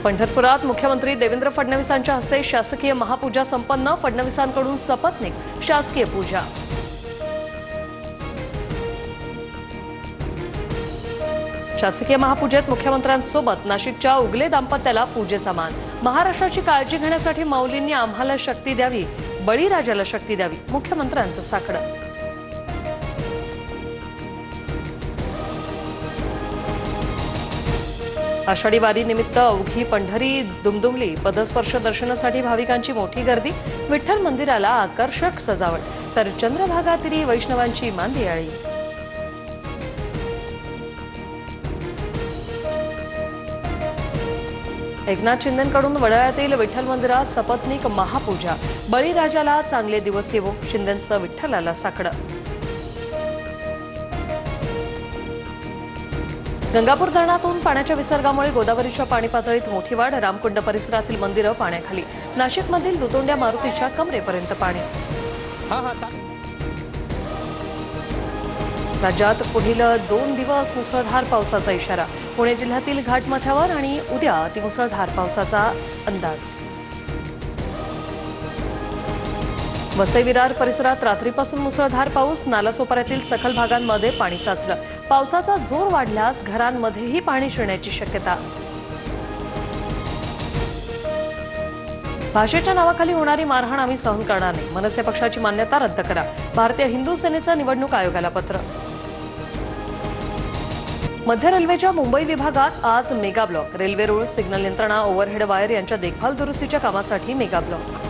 पंढरपुरात मुख्यमंत्री देवेंद्र फडणवीसांच्या हस्ते शासकीय महापूजा संपन्न। फडणवीसांकडून सपत्नीक शासकीय पूजा। शासकीय महापूजेत मुख्यमंत्र्यांसोबत नाशिकच्या उगले दाम्पत्याला पूजेचा मान। महाराष्ट्राची काळजी घेण्यासाठी माऊलींनी आम्हाला शक्ती द्यावी, बळीराजाला शक्ती द्यावी, मुख्यमंत्र्यांचं साकडं। आषाढी वारी निमित्त अवघी पंढरी दुमदुमली। पदस्पर्श दर्शनासाठी भाविकांची मोठी गर्दी। विठ्ठल मंदिराला आकर्षक सजावट, तर चंद्रभागा तीरी वैष्णवांची मांदियाळी। एकनाथ शिंदेंकडून वडाळ्यातील विठ्ठल मंदिरात सपत्नीक महापूजा। बळीराजाला चांगले दिवस येवो, शिंदेंचं विठ्ठलाला साकडं। गंगापूर धरणातून पाण्याच्या विसर्गामुळे गोदावरीच्या पाणी पातळीत मोठी वाढ। रामकुंड परिसरातील मंदिरं पाण्याखाली। नाशिकमधील दुतोंड्या मारुतीच्या कमरेपर्यंत पाणी। राज्यात पुढील 2 दिवस मुसळधार पावसाचा इशारा। पुणे जिल्ह्यातील घाटमाथ्यावर आणि उद्या अतिमुसळधार पावसाचा अंदाज। वसई विरार परिसरात रात्रीपासून मुसळधार पाऊस। नालासोपाऱ्यातील सखल भागांमध्ये पाणी साचलं। पावसाचा जोर वाढल्यास घरांमध्येही पाणी शिरण्याची शक्यता। भाषेच्या नावाखाली होणारी मारहाण आम्ही सहन करणार नाही। मनसे पक्षाची मान्यता रद्द करा। भारतीय हिंदू सेनेचं निवडणूक आयोगाला पत्र। मध्य रेल्वेच्या मुंबई विभागात आज मेगा ब्लॉक। रेल्वे रूळ, सिग्नल यंत्रणा, ओव्हरहेड वायर यांच्या देखभाल दुरुस्तीच्या कामासाठी मेगा ब्लॉक।